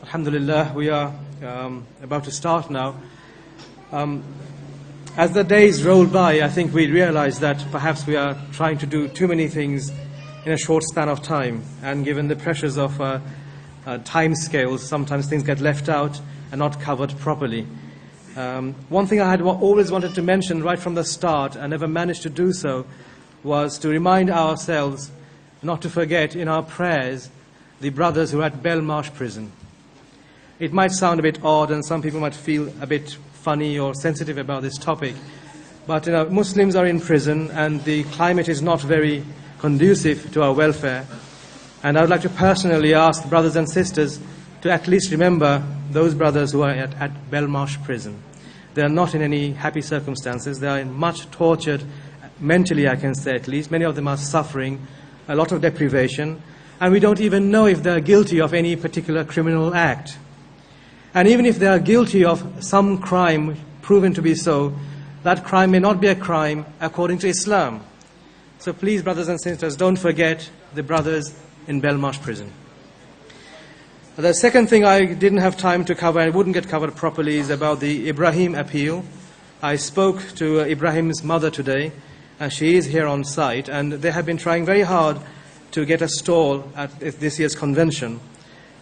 Alhamdulillah, we are about to start now. As the days roll by, I think we realize that perhaps we are trying to do too many things in a short span of time. And given the pressures of time scales, sometimes things get left out and not covered properly. One thing I had always wanted to mention right from the start and never managed to do so was to remind ourselves not to forget in our prayers the brothers who are at Belmarsh prison. It might sound a bit odd and some people might feel a bit funny or sensitive about this topic, but Muslims are in prison and the climate is not very conducive to our welfare. And I would like to personally ask brothers and sisters to at least remember those brothers who are at Belmarsh prison. They are not in any happy circumstances. They are much tortured, mentally I can say at least. Many of them are suffering a lot of deprivation, and we don't even know if they are guilty of any particular criminal act. And even if they are guilty of some crime proven to be so, that crime may not be a crime according to Islam. So please, brothers and sisters, don't forget the brothers in Belmarsh prison. The second thing I didn't have time to cover, and wouldn't get covered properly, is about the Ibrahim appeal. I spoke to Ibrahim's mother today, and she is here on site, and they have been trying very hard to get a stall at this year's convention.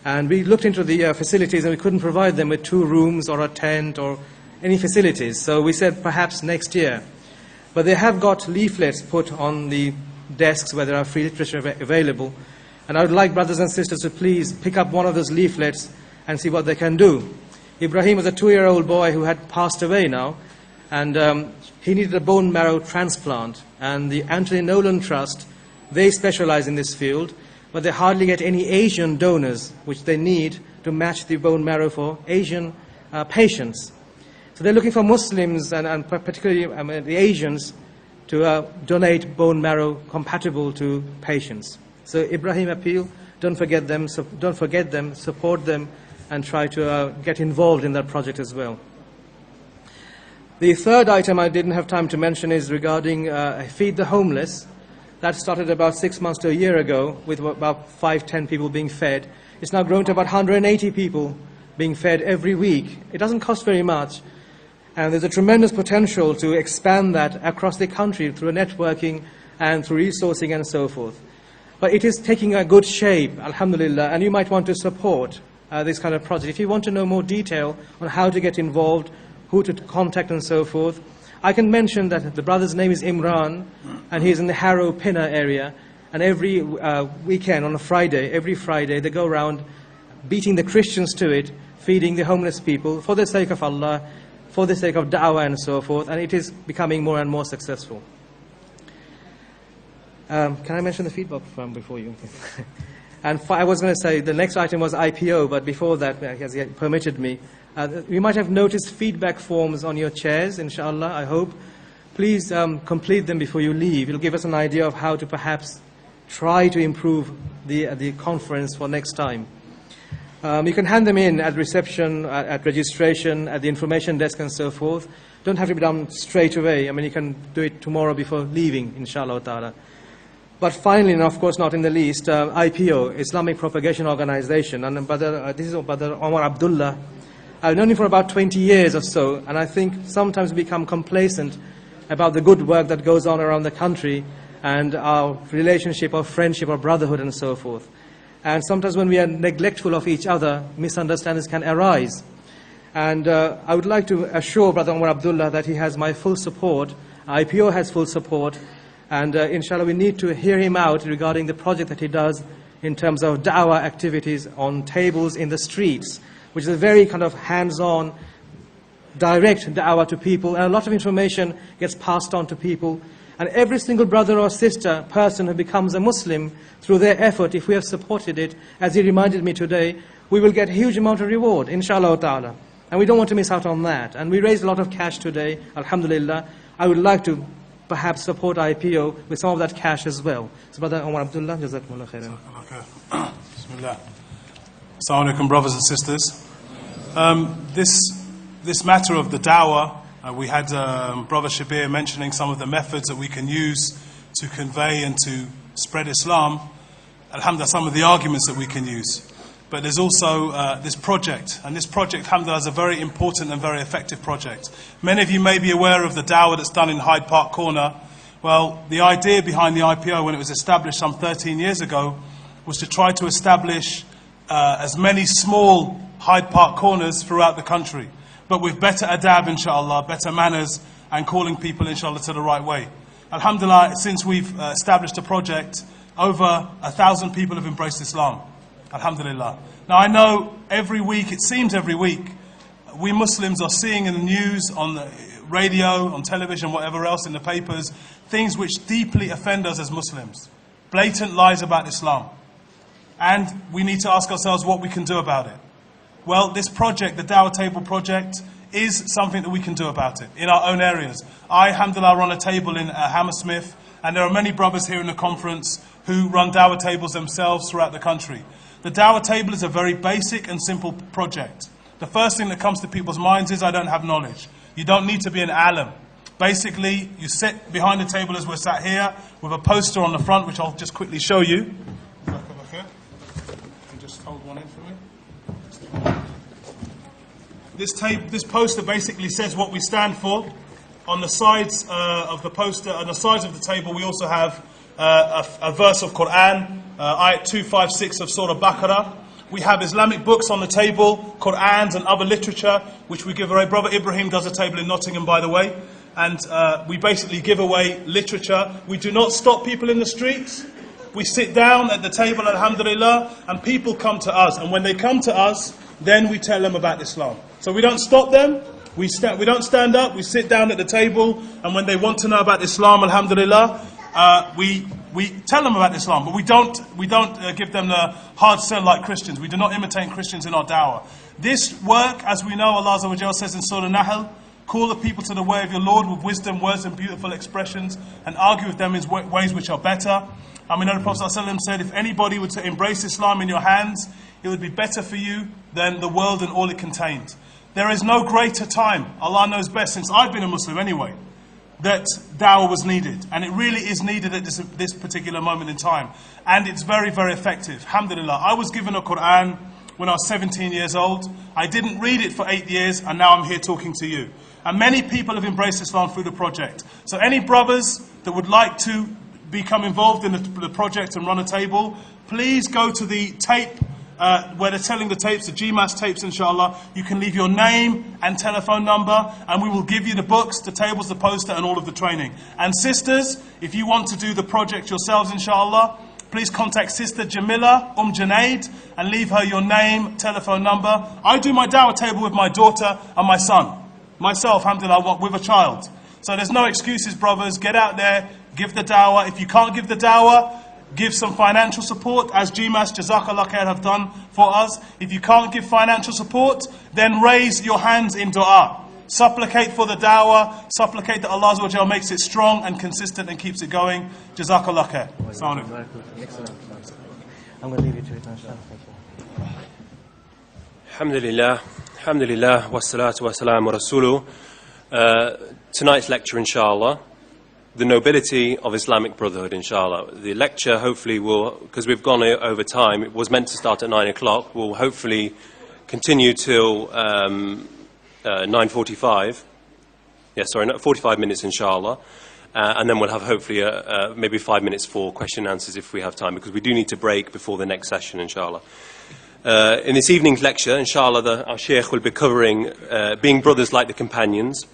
And we looked into the facilities and we couldn't provide them with 2 rooms or a tent or any facilities. So we said perhaps next year. But they have got leaflets put on the desks where there are free literature available. And I would like brothers and sisters to please pick up one of those leaflets and see what they can do. Ibrahim was a 2-year-old boy who had passed away now. And he needed a bone marrow transplant. And the Anthony Nolan Trust, they specialize in this field. But they hardly get any Asian donors, which they need to match the bone marrow for Asian patients. So they're looking for Muslims and particularly the Asians to donate bone marrow compatible to patients. So Ibrahim appeal, don't forget them, support them, and try to get involved in that project as well. The third item I didn't have time to mention is regarding Feed the Homeless. That started about 6 months to a year ago with about 5-10 people being fed. It's now grown to about 180 people being fed every week. It doesn't cost very much. And there's a tremendous potential to expand that across the country through networking and through resourcing and so forth. But it is taking a good shape, alhamdulillah, and you might want to support this kind of project. If you want to know more detail on how to get involved, who to contact and so forth, I can mention that the brother's name is Imran, and he's in the Harrow Pinner area. And every weekend, on a Friday, every Friday, they go around beating the Christians to it, feeding the homeless people for the sake of Allah, for the sake of da'wah and so forth. And it is becoming more and more successful. Can I mention the feedback form before you? And I was going to say the next item was IPO, but before that, as he permitted me, you might have noticed feedback forms on your chairs, inshallah, I hope. Please complete them before you leave. It'll give us an idea of how to perhaps try to improve the conference for next time. You can hand them in at reception, at registration, at the information desk and so forth. Don't have to be done straight away. I mean, you can do it tomorrow before leaving, inshallah ta'ala. But finally, and of course not in the least, IPO, Islamic Propagation Organization. And this is Brother Omar Abdullah. I've known him for about 20 years or so, and I think sometimes we become complacent about the good work that goes on around the country and our relationship or friendship or brotherhood and so forth. And sometimes when we are neglectful of each other, misunderstandings can arise. And I would like to assure Brother Omar Abdullah that he has my full support. IPO has full support. And inshallah, we need to hear him out regarding the project that he does in terms of da'wah activities on tables in the streets, which is a very kind of hands-on, direct da'wah to people, and a lot of information gets passed on to people. And every single brother or sister, person who becomes a Muslim through their effort, if we have supported it, as he reminded me today, we will get a huge amount of reward, inshallah ta'ala. And we don't want to miss out on that. And we raised a lot of cash today, alhamdulillah. I would like to perhaps support IPO with some of that cash as well. So Brother Omar Abdullah, jazakumullah khairan. Bismillah. Assalamu alaikum, brothers and sisters. This matter of the dawah, we had Brother Shabir mentioning some of the methods that we can use to convey and to spread Islam. Alhamdulillah, some of the arguments that we can use. but there's also this project, and this project, alhamdulillah, is a very important and very effective project. Many of you may be aware of the dawah that's done in Hyde Park Corner. Well, the idea behind the IPO when it was established some 13 years ago was to try to establish as many small Hyde Park corners throughout the country, but with better adab, inshallah, better manners, and calling people, inshallah, to the right way. Alhamdulillah, since we've established a project, over 1,000 people have embraced Islam. Alhamdulillah. Now I know every week, it seems every week, we Muslims are seeing in the news, on the radio, on television, whatever else, in the papers, things which deeply offend us as Muslims. Blatant lies about Islam. And we need to ask ourselves what we can do about it. Well, this project, the Dawah Table project, is something that we can do about it in our own areas. I, alhamdulillah, run a table in Hammersmith, and there are many brothers here in the conference who run Dawah tables themselves throughout the country. The Dawah Table is a very basic and simple project. The first thing that comes to people's minds is, I don't have knowledge. You don't need to be an alim. Basically, you sit behind the table as we're sat here with a poster on the front, which I'll just quickly show you. Just hold one in for me. This poster basically says what we stand for. On the sides of the poster, on the sides of the table, we also have a verse of Quran, ayat 256 of Surah Baqarah. We have Islamic books on the table, Qur'ans and other literature, which we give away. Brother Ibrahim does a table in Nottingham, by the way. And we basically give away literature. We do not stop people in the streets. We sit down at the table, alhamdulillah, and people come to us. And when they come to us, then we tell them about Islam. So we don't stop them. We don't stand up. We sit down at the table. And when they want to know about Islam, alhamdulillah, we tell them about Islam, but we don't give them the hard sell like Christians. We do not imitate Christians in our dawah. This work, as we know, Allah Azza wa Jalla says in Surah Nahl, call the people to the way of your Lord with wisdom, words and beautiful expressions, and argue with them in ways which are better. I mean, the Prophet ﷺ said, if anybody were to embrace Islam in your hands, it would be better for you than the world and all it contained. There is no greater time, Allah knows best, since I've been a Muslim anyway, that dawah was needed, and it really is needed at this particular moment in time, and it's very, very effective. Alhamdulillah. I was given a Quran when I was 17 years old. I didn't read it for 8 years, and now I'm here talking to you. And many people have embraced Islam through the project. So any brothers that would like to become involved in the project and run a table, please go to the tape where they're telling the tapes, the GMAS tapes, inshallah. You can leave your name and telephone number, and we will give you the books, the tables, the poster, and all of the training. And sisters, if you want to do the project yourselves, inshallah, please contact Sister Jamila Junaid and leave her your name, telephone number. I do my dawah table with my daughter and my son. Myself, alhamdulillah, with a child. So there's no excuses, brothers. Get out there, give the dawah. If you can't give the dawah, give some financial support, as GMAS, Jazakallah Khair, have done for us. If you can't give financial support, then raise your hands in dua. Supplicate for the dawah, supplicate that Allah Azza wa Jalla makes it strong and consistent and keeps it going. Jazakallah Khair. Assalamu alaikum. I'm going to leave you to it now. Alhamdulillah, alhamdulillah, wassalatu wassalamu rasuluh. Tonight's lecture, inshallah, the nobility of Islamic Brotherhood, inshallah. The lecture hopefully will, because we've gone over time, it was meant to start at 9 o'clock, will hopefully continue till 9:45. Yes, sorry, 45 minutes, inshallah. And then we'll have hopefully maybe 5 minutes for question and answers if we have time, because we do need to break before the next session, inshallah. In this evening's lecture, inshallah, our Shaykh will be covering being brothers like the companions,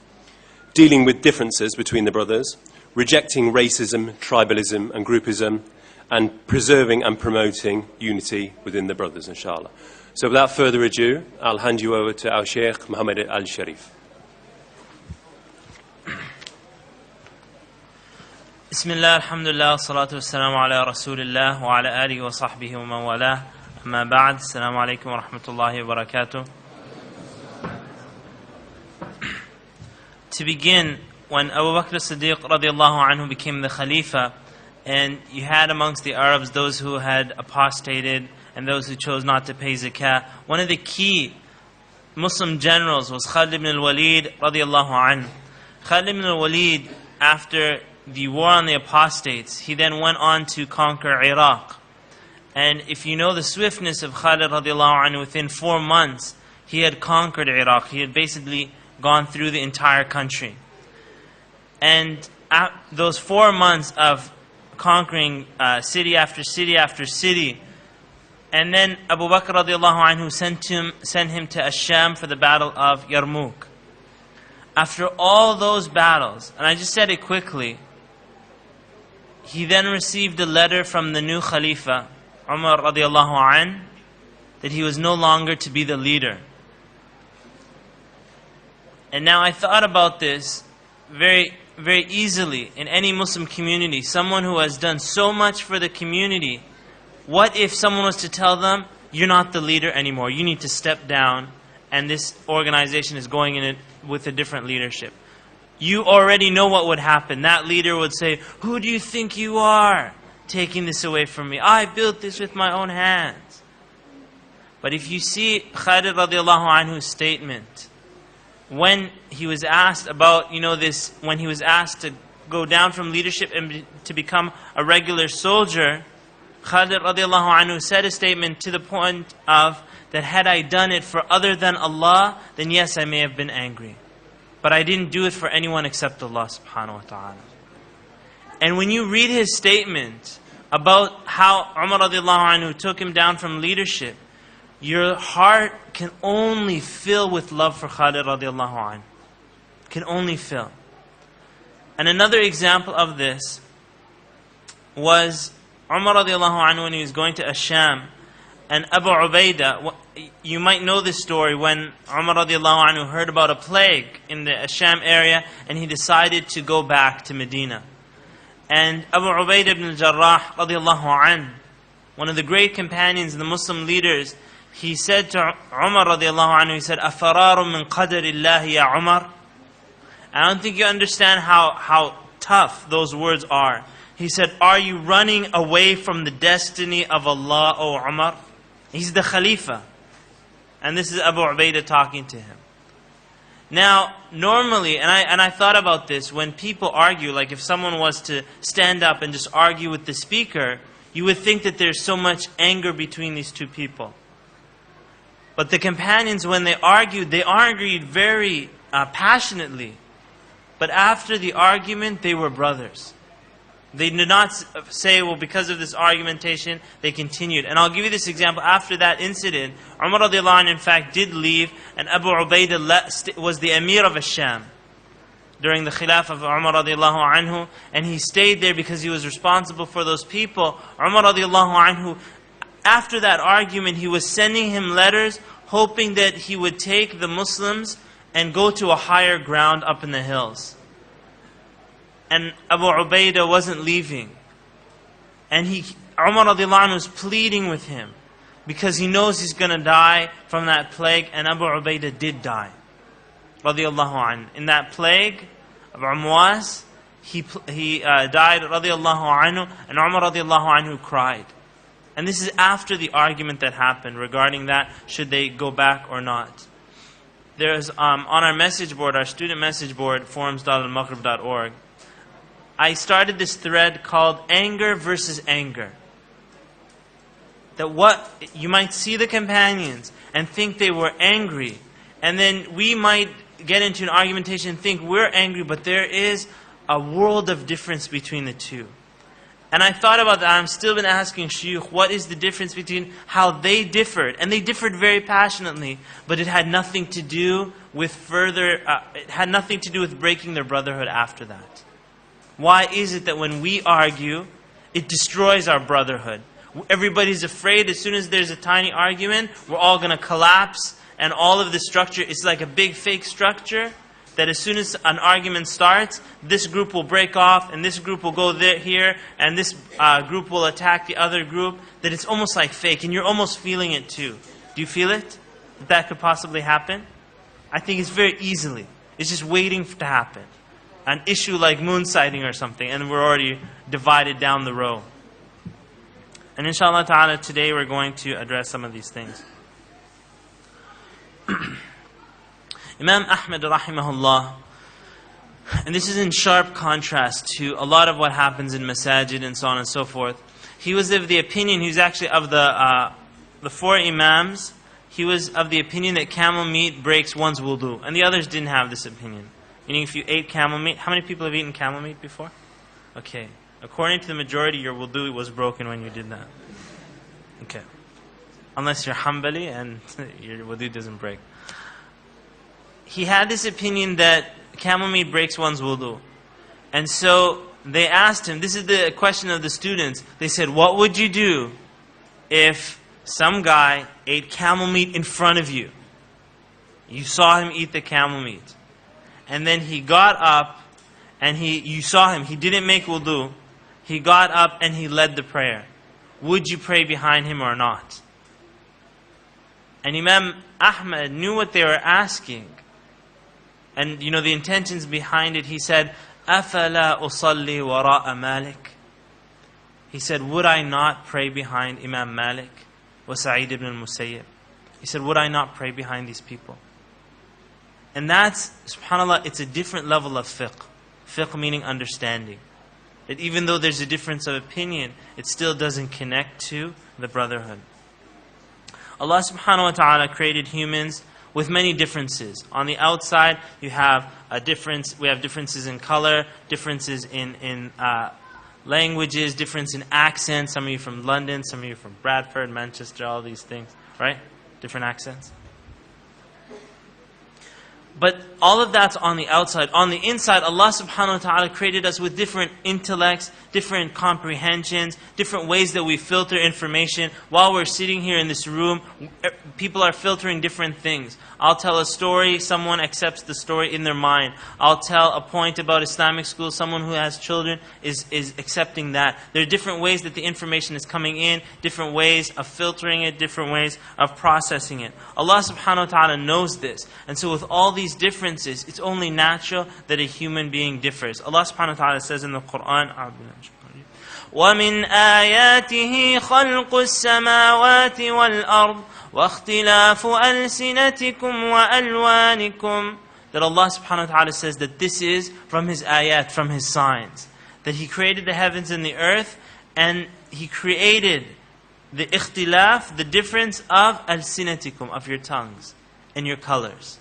dealing with differences between the brothers, rejecting racism, tribalism and groupism, and preserving and promoting unity within the brothers, inshallah. So without further ado, I'll hand you over to our Shaykh Muhammad Al-Sharif. Bismillah, alhamdulillah, salatu wassalamu ala rasulillah wa ala alihi wa sahbihi wa man walah. Amma ba'd, assalamu alaikum wa rahmatullahi wa barakatuh. To begin, when Abu Bakr as-Siddiq radiallahu anhu became the Khalifa, and you had amongst the Arabs those who had apostated and those who chose not to pay zakah, one of the key Muslim generals was Khalid ibn al-Walid radiallahu anhu. Khalid ibn al-Walid, after the war on the apostates, he then went on to conquer Iraq. And if you know the swiftness of Khalid radiallahu anhu, within 4 months, he had conquered Iraq. He had basically gone through the entire country. And those 4 months of conquering city after city after city, and then Abu Bakr radiallahu anhu sent him to Ash-Sham for the battle of Yarmouk. After all those battles, and I just said it quickly, he then received a letter from the new Khalifa, Umar radiallahu anh, that he was no longer to be the leader. And now I thought about this very, very easily in any Muslim community. Someone who has done so much for the community, what if someone was to tell them, you're not the leader anymore, you need to step down, and this organization is going in it with a different leadership? You already know what would happen. That leader would say, who do you think you are, taking this away from me? I built this with my own hands. But if you see Khalid radiallahu anhu's statement, when he was asked about, this, when he was asked to go down from leadership and to become a regular soldier, Khalid radiallahu anhu said a statement to the point of that had I done it for other than Allah, then yes, I may have been angry. But I didn't do it for anyone except Allah subhanahu wa ta'ala. And when you read his statement about how Umar radiallahu anhu took him down from leadership, your heart can only fill with love for Khalid radiallahu anhu. Can only fill. And another example of this was Umar radiallahu anhu when he was going to Ash-Sham, and Abu Ubaidah. You might know this story when Umar radiallahu anhu heard about a plague in the Ash-Sham area, and he decided to go back to Medina. And Abu Ubaidah ibn al-Jarrah radiallahu anhu, one of the great companions and the Muslim leaders, he said to Umar radiallahu anhu, he said, "Afararu min qadarillahi ya Umar." I don't think you understand how tough those words are. He said, are you running away from the destiny of Allah, O Umar? He's the Khalifa. And this is Abu Ubaidah talking to him. Now, normally, and I thought about this, when people argue, like if someone was to stand up and just argue with the speaker, you would think that there's so much anger between these two people. But the companions, when they argued very passionately. But after the argument, they were brothers. They did not say, well, because of this argumentation, they continued. And I'll give you this example. After that incident, Umar radiallahu anhu, in fact, did leave, and Abu Ubaidah was the Emir of Ash-Sham during the Khilaf of Umar radiallahu anhu, and he stayed there because he was responsible for those people. Umar radiallahu anhu, after that argument, he was sending him letters, hoping that he would take the Muslims and go to a higher ground up in the hills. And Abu Ubaidah wasn't leaving. And Umar radiallahu anhu was pleading with him because he knows he's going to die from that plague. And Abu Ubaidah did die, radiallahu anhu. In that plague of Waaz, he died, radiallahu anhu, and Umar radiallahu anhu cried. And this is after the argument that happened regarding that, should they go back or not. There's on our message board, our student message board, forums.almaghrib.org, I started this thread called Anger versus Anger. That what you might see the companions and think they were angry, and then we might get into an argumentation and think we're angry, but there is a world of difference between the two. And I thought about that. I've still been asking Shuyukh, what is the difference between how they differed? And they differed very passionately, but it had nothing to do with it had nothing to do with breaking their brotherhood after that. Why is it that when we argue, it destroys our brotherhood? Everybody's afraid as soon as there's a tiny argument, we're all going to collapse, and all of the structure is like a big fake structure, that as soon as an argument starts, this group will break off, and this group will go here, and this group will attack the other group, that it's almost like fake, and you're almost feeling it too. Do you feel it? That could possibly happen? I think it's very easily. It's just waiting to happen. An issue like moon sighting or something, and we're already divided down the row. And inshallah ta'ala, today we're going to address some of these things. Imam Ahmad rahimahullah, and this is in sharp contrast to a lot of what happens in masajid and so on and so forth. He was of the opinion, he was actually of the 4 Imams, he was of the opinion that camel meat breaks one's wudu. And the others didn't have this opinion. Meaning if you ate camel meat, how many people have eaten camel meat before? Okay. According to the majority, your wudu was broken when you did that. Okay. Unless you're Hanbali and your wudu doesn't break. He had this opinion that camel meat breaks one's wudu. And so they asked him, this is the question of the students, they said, what would you do if some guy ate camel meat in front of you? You saw him eat the camel meat. And then he got up and you saw him, he didn't make wudu. He got up and he led the prayer. Would you pray behind him or not? And Imam Ahmad knew what they were asking. And you know the intentions behind it. He said, أَفَلَا أُصَلِّي وَرَاءَ Malik. He said, would I not pray behind Imam Malik wa Sa'id ibn al-Musayyib? He said, would I not pray behind these people? And that's, subhanAllah, it's a different level of fiqh. Fiqh meaning understanding. That even though there's a difference of opinion, it still doesn't connect to the brotherhood. Allah subhanahu wa ta'ala created humans with many differences. On the outside, you have a difference. We have differences in color, differences in languages, difference in accents. Some of you from London, some of you from Bradford, Manchester, all these things, right? Different accents. But all of that's on the outside. On the inside, Allah subhanahu wa ta'ala created us with different intellects, different comprehensions, different ways that we filter information. While we're sitting here in this room, people are filtering different things. I'll tell a story, someone accepts the story in their mind. I'll tell a point about Islamic school, someone who has children is accepting that. There are different ways that the information is coming in, different ways of filtering it, different ways of processing it. Allah subhanahu wa ta'ala knows this. And so with all these differences, it's only natural that a human being differs. Allah subhanahu wa ta'ala says in the Quran, وَمِنْ آيَاتِهِ خَلْقُ السَّمَاوَاتِ وَالْأَرْضِ وَاخْتِلَافُ أَلْسِنَتِكُمْ وَأَلْوَانِكُمْ. That Allah subhanahu wa ta'ala says that this is from His ayat, from His signs. That He created the heavens and the earth, and He created the ikhtilaf, the difference of al-sinatikum, of your tongues and your colors.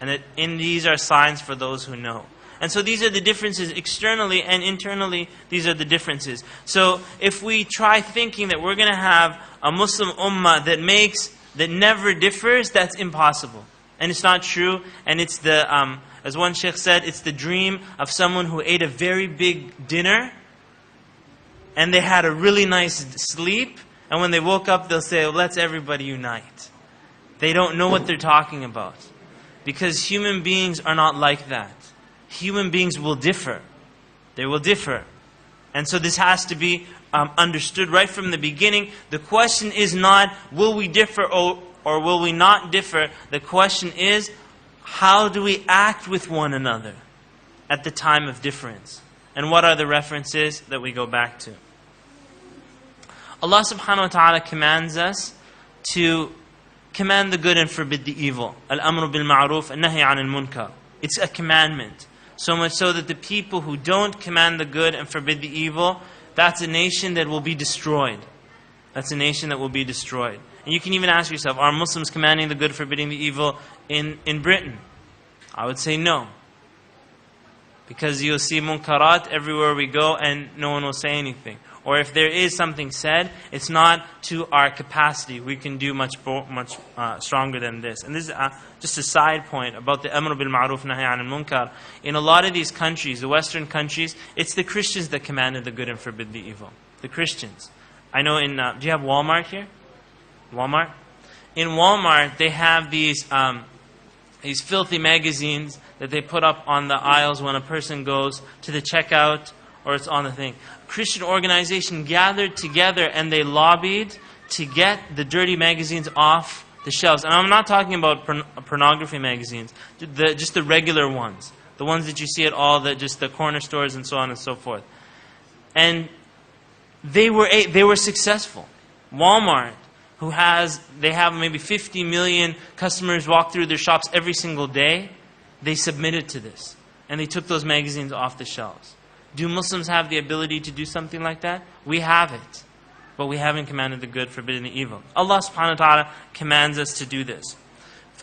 And that in these are signs for those who know. And so these are the differences externally and internally. These are the differences. So if we try thinking that we're going to have a Muslim ummah that never differs, that's impossible. And it's not true. And it's the, as one sheikh said, it's the dream of someone who ate a very big dinner and they had a really nice sleep. And when they woke up, they'll say, well, let's everybody unite. They don't know what they're talking about. Because human beings are not like that. Human beings will differ. They will differ. And so this has to be understood right from the beginning. The question is not, will we differ or will we not differ? The question is, how do we act with one another at the time of difference? And what are the references that we go back to? Allah subhanahu wa ta'ala commands us to command the good and forbid the evil. Al-amru bil-ma'ruf and-nahy anil munkar. It's a commandment. So much so that the people who don't command the good and forbid the evil, that's a nation that will be destroyed. That's a nation that will be destroyed. And you can even ask yourself, are Muslims commanding the good, forbidding the evil in Britain? I would say no. Because you'll see munkarat everywhere we go and no one will say anything. Or if there is something said, it's not to our capacity. We can do much stronger than this. And this is just a side point about the amr bil ma'ruf nahy anil munkar. In a lot of these countries, the Western countries, it's the Christians that commanded the good and forbid the evil. The Christians. I know in, do you have Walmart here? Walmart? In Walmart, they have these filthy magazines that they put up on the aisles when a person goes to the checkout or it's on the thing. Christian organization gathered together and they lobbied to get the dirty magazines off the shelves. And I'm not talking about pornography magazines, just the regular ones. The ones that you see at all, just the corner stores and so on and so forth. And they were successful. Walmart, they have maybe 50 million customers walk through their shops every single day, they submitted to this. And they took those magazines off the shelves. Do Muslims have the ability to do something like that? We have it. But we haven't commanded the good, forbidden the evil. Allah subhanahu wa ta'ala commands us to do this.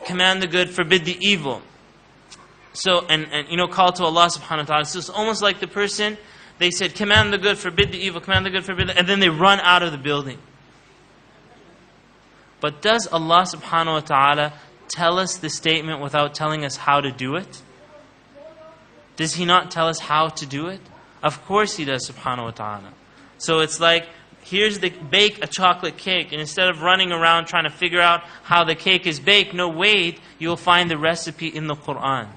Command the good, forbid the evil. So, and call to Allah subhanahu wa ta'ala. So it's almost like the person, they said, command the good, forbid the evil, command the good, forbid the, and then they run out of the building. But does Allah subhanahu wa ta'ala tell us the statement without telling us how to do it? Does He not tell us how to do it? Of course He does, subhanahu wa ta'ala. So it's like, bake a chocolate cake, and instead of running around trying to figure out how the cake is baked, no, wait, you will find the recipe in the Quran.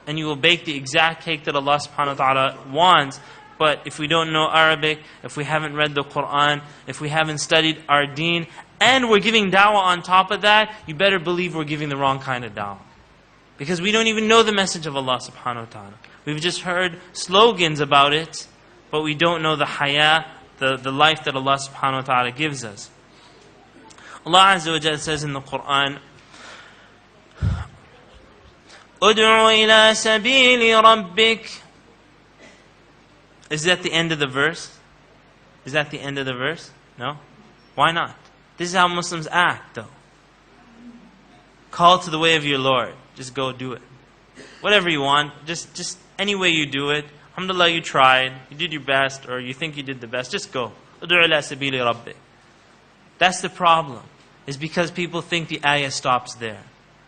And you will bake the exact cake that Allah subhanahu wa ta'ala wants. But if we don't know Arabic, if we haven't read the Quran, if we haven't studied our deen, and we're giving da'wah on top of that, you better believe we're giving the wrong kind of da'wah. Because we don't even know the message of Allah subhanahu wa ta'ala. We've just heard slogans about it, but we don't know the haya, the life that Allah subhanahu wa ta'ala gives us. Allah Azza wa Jalla says in the Quran, Ud'u ila sabili rabbik. Is that the end of the verse? Is that the end of the verse? No? Why not? This is how Muslims act, though. Call to the way of your Lord. Just go do it. Whatever you want, just any way you do it. Alhamdulillah, you tried, you did your best, or you think you did the best, just go. Ud'u ila sabili rabbik. That's the problem. Is because people think the ayah stops there.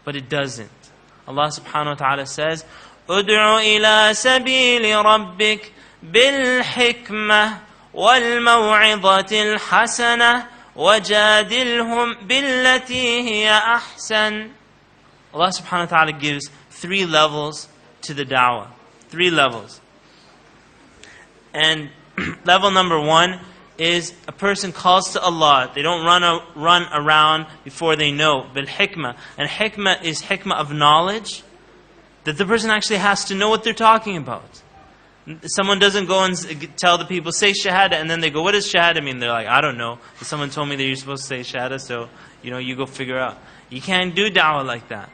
But it doesn't. Allah subhanahu wa ta'ala says, Ud'u ila sabili rabbik bil-hikmah wal-maw'idatil hasanah wajadilhum billati hiya ahsan. Allah subhanahu wa ta'ala gives 3 levels to the da'wah. 3 levels. And level number 1 is a person calls to Allah. They don't run around before they know. Bil hikmah. And hikmah is hikmah of knowledge. That the person actually has to know what they're talking about. Someone doesn't go and tell the people, say shahada, and then they go, what does shahada mean? They're like, I don't know. But someone told me that you're supposed to say shahada, so you go figure out. You can't do da'wah like that.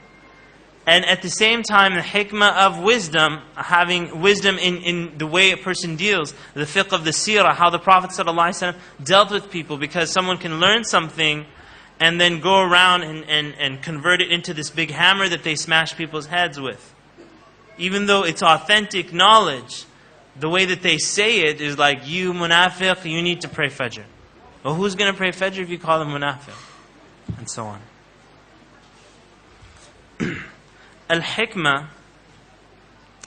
And at the same time, the hikmah of wisdom, having wisdom in the way a person deals, the fiqh of the seerah, how the Prophet ﷺ dealt with people, because someone can learn something and then go around and convert it into this big hammer that they smash people's heads with. Even though it's authentic knowledge, the way that they say it is like, you munafiq, you need to pray fajr. Well, who's going to pray fajr if you call them munafiq? And so on. Al-hikmah,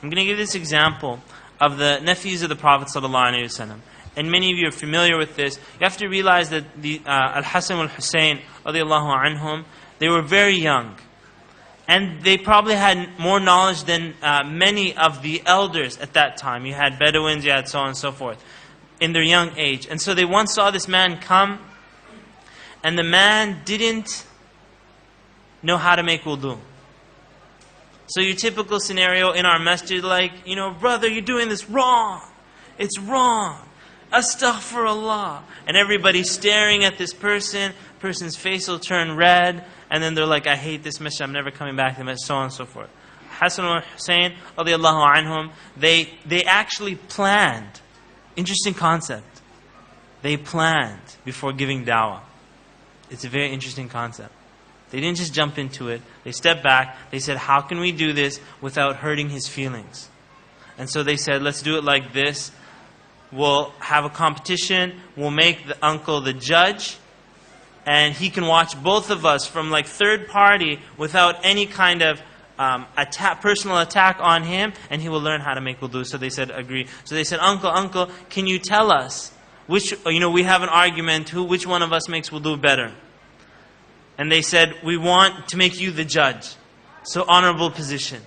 I'm going to give this example of the nephews of the Prophet ﷺ. And many of you are familiar with this. You have to realize that the Al-Hasan al-Hussein, radiallahu anhum, they were very young. And they probably had more knowledge than many of the elders at that time. You had Bedouins, you had so on and so forth, in their young age. And so they once saw this man come, and the man didn't know how to make wudu. So your typical scenario in our masjid, like, brother, you're doing this wrong. It's wrong. Astaghfirullah. And everybody's staring at this person. Person's face will turn red. And then they're like, I hate this masjid. I'm never coming back to the masjid. So on and so forth. Hasan and Hussein, radiallahu anhum, they actually planned. Interesting concept. They planned before giving da'wah. It's a very interesting concept. They didn't just jump into it. They stepped back. They said, how can we do this without hurting his feelings? And so they said, let's do it like this. We'll have a competition. We'll make the uncle the judge. And he can watch both of us from like third party without any kind of personal attack on him. And he will learn how to make wudu. So they said, agree. So they said, uncle, can you tell us which, we have an argument, which one of us makes wudu better? And they said, we want to make you the judge. So honorable position.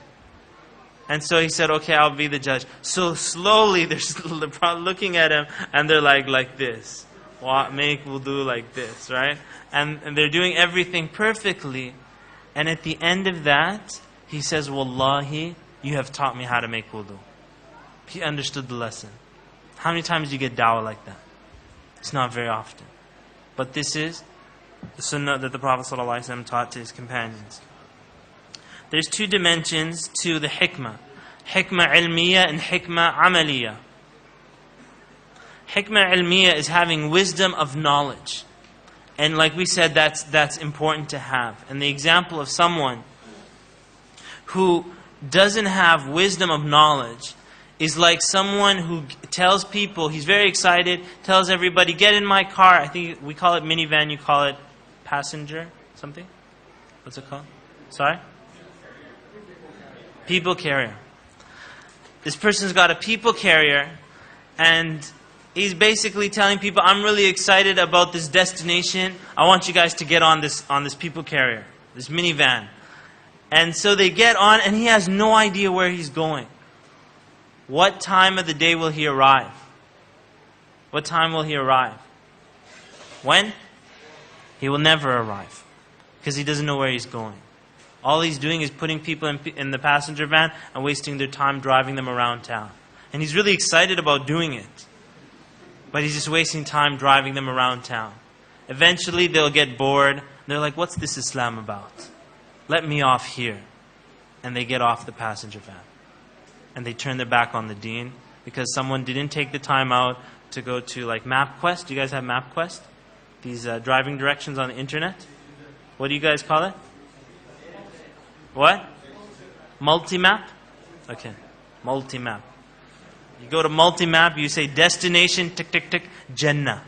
And so he said, okay, I'll be the judge. So slowly they're looking at him and they're like this. Make wudu like this, right? And they're doing everything perfectly. And at the end of that, he says, Wallahi, you have taught me how to make wudu. He understood the lesson. How many times do you get da'wah like that? It's not very often. But this is the sunnah that the Prophet ﷺ taught to his companions. There's 2 dimensions to the hikmah. Hikmah ilmiya and hikmah amaliya. Hikmah ilmiya is having wisdom of knowledge. And like we said, that's important to have. And the example of someone who doesn't have wisdom of knowledge is like someone who tells people, he's very excited, tells everybody, get in my car. I think we call it minivan, you call it passenger, something? What's it called? Sorry? People carrier. This person's got a people carrier, and he's basically telling people, I'm really excited about this destination. I want you guys to get on this people carrier, this minivan. And so they get on, and he has no idea where he's going. What time of the day will he arrive? What time will he arrive? When? He will never arrive, because he doesn't know where he's going. All he's doing is putting people in the passenger van and wasting their time driving them around town. And he's really excited about doing it, but he's just wasting time driving them around town. Eventually they'll get bored. They're like, what's this Islam about? Let me off here. And they get off the passenger van. And they turn their back on the deen because someone didn't take the time out to go to like MapQuest. Do you guys have MapQuest? These driving directions on the internet? What do you guys call it? What? Multi-map? Okay. Multi-map. You go to multi-map, you say destination, tick, tick, tick, Jannah.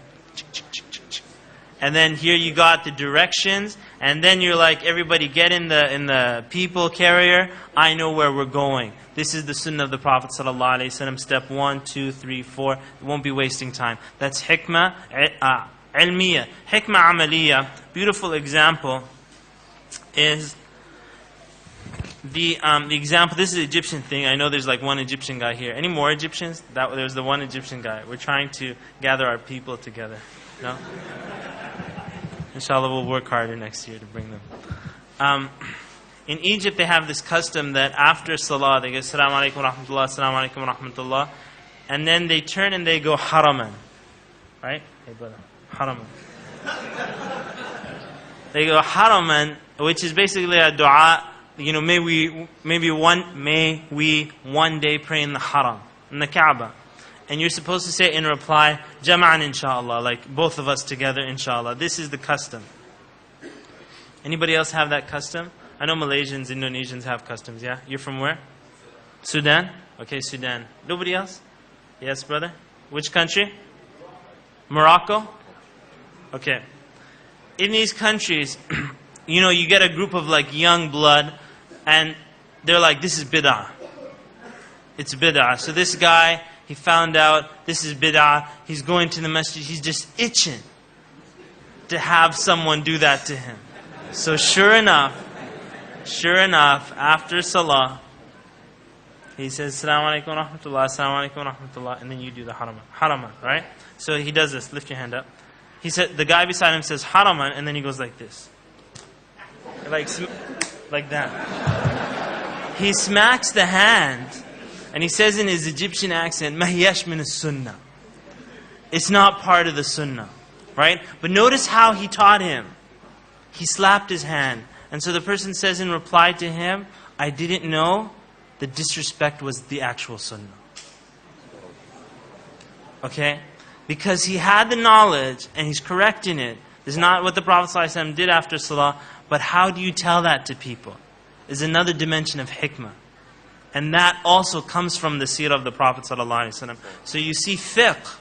And then here you got the directions, and then you're like, everybody get in the people carrier. I know where we're going. This is the sunnah of the Prophet ﷺ. Step 1, 2, 3, 4. It won't be wasting time. That's hikmah ilmiya. Hikmah amaliya. Beautiful example is the example. This is an Egyptian thing. I know there's like one Egyptian guy here. Any more Egyptians? There's the one Egyptian guy. We're trying to gather our people together. No? Inshallah, we'll work harder next year to bring them. In Egypt, they have this custom that after Salah, they go, Assalamu alaikum wa rahmatullah, Assalamu alaikum wa rahmatullah. And then they turn and they go, Haraman. Right? Hey, brother. Haraman. They go, Haraman, which is basically a dua. You know, may we one day pray in the Haram, in the Kaaba. And you're supposed to say in reply, Jama'an inshallah, like both of us together inshallah. This is the custom. Anybody else have that custom? I know Malaysians, Indonesians have customs, yeah? You're from where? Sudan? Okay, Sudan. Nobody else? Yes, brother? Which country? Morocco? Okay. In these countries, you know, you get a group of like young blood, and they're like, this is bid'ah. It's bid'ah. So this guy, he found out this is bid'ah. He's going to the masjid. He's just itching to have someone do that to him. So sure enough, after Salah, he says, Assalamu alaikum wa rahmatullah, Assalamu alaikum wa rahmatullah, and then you do the haraman, right? So he does this. Lift your hand up. He said, the guy beside him says haraman, and then he goes like this. Like that. He smacks the hand, and he says in his Egyptian accent, Mahiyash min as-sunnah. It's not part of the sunnah. Right? But notice how he taught him. He slapped his hand. And so the person says in reply to him, I didn't know the disrespect was the actual sunnah. Okay? Because he had the knowledge and he's correcting it. This is not what the Prophet ﷺ did after Salah. But how do you tell that to people? Is another dimension of hikmah. And that also comes from the seerah of the Prophet ﷺ. So you see fiqh.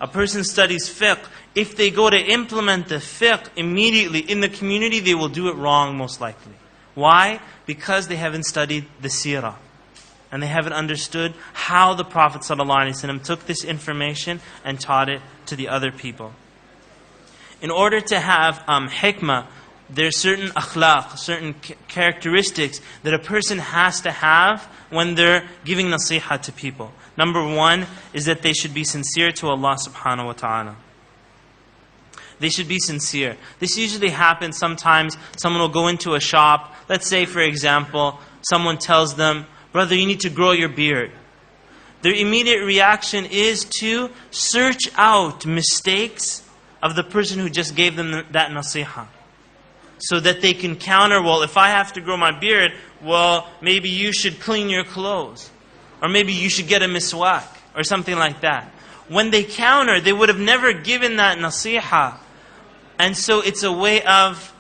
A person studies fiqh. If they go to implement the fiqh immediately in the community, they will do it wrong most likely. Why? Because they haven't studied the seerah. And they haven't understood how the Prophet ﷺ took this information and taught it to the other people. In order to have hikmah, there's certain akhlaq, certain characteristics that a person has to have when they're giving nasiha to people. Number one is that they should be sincere to Allah subhanahu wa ta'ala. They should be sincere. This usually happens sometimes. Someone will go into a shop. Let's say, for example, someone tells them, brother, you need to grow your beard. Their immediate reaction is to search out mistakes of the person who just gave them that nasiha. So that they can counter, well, if I have to grow my beard, well, maybe you should clean your clothes. Or maybe you should get a miswak. Or something like that. when they counter, they would have never given that nasiha. And so it's a way of,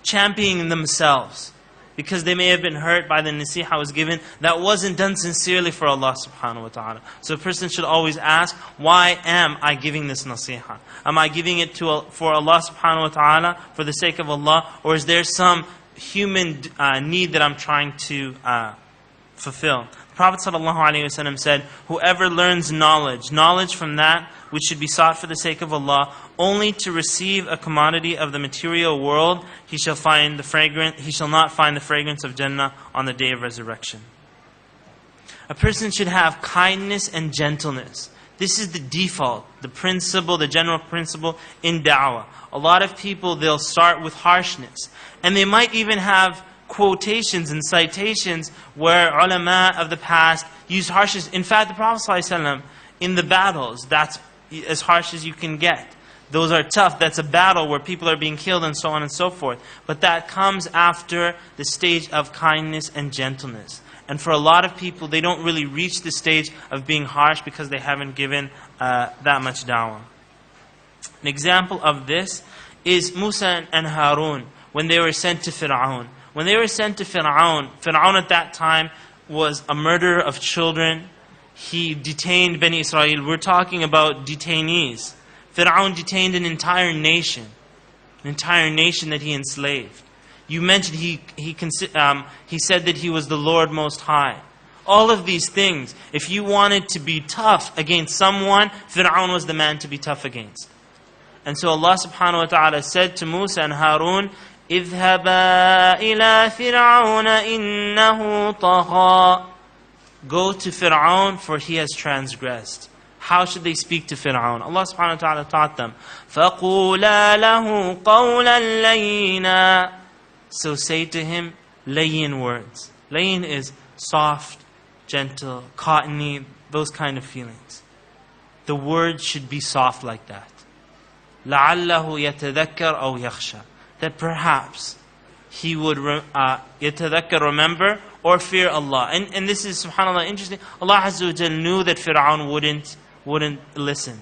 championing themselves. Because they may have been hurt by the nasiha was given. That wasn't done sincerely for Allah subhanahu wa ta'ala. So a person should always ask, why am I giving this nasiha? Am I giving it for Allah subhanahu wa ta'ala, for the sake of Allah? Or is there some human need that I'm trying to fulfill? The Prophet sallallahu alaihi wasallam said, whoever learns knowledge from that which should be sought for the sake of Allah, only to receive a commodity of the material world, he shall not find the fragrance of Jannah on the day of resurrection. A person should have kindness and gentleness. This is the default, the principle, the general principle in da'wah. A lot of people, they'll start with harshness. And they might even have quotations and citations where ulama of the past used harshness. In fact, the Prophet ﷺ, in the battles, that's as harsh as you can get. Those are tough. That's a battle where people are being killed and so on and so forth. But that comes after the stage of kindness and gentleness. And for a lot of people, they don't really reach the stage of being harsh because they haven't given that much da'wah. An example of this is Musa and Harun when they were sent to Fir'aun. When they were sent to Fir'aun at that time was a murderer of children. He detained Bani Israel. We're talking about detainees. Fir'aun detained an entire nation that he enslaved. You mentioned he said that he was the Lord Most High. All of these things, if you wanted to be tough against someone, Fir'aun was the man to be tough against. And so Allah subhanahu wa ta'ala said to Musa and Harun, اذهبا إلى فرعون إنه طغى. Go to Fir'aun, for he has transgressed. How should they speak to Fir'aun? Allah subhanahu wa ta'ala taught them, فَقُولَا لَهُ قَوْلًا لَيِّنًا. So say to him, layyin words. Layyin is soft, gentle, cottony, those kind of feelings. The words should be soft like that. لَعَلَّهُ يَتَذَكَّرْ أَوْ يَخْشَى. That perhaps he would يَتَذَكَّرْ, remember, or fear Allah. And this is, subhanAllah, interesting. Allah Azza wa Jal knew that Fir'aun wouldn't listen.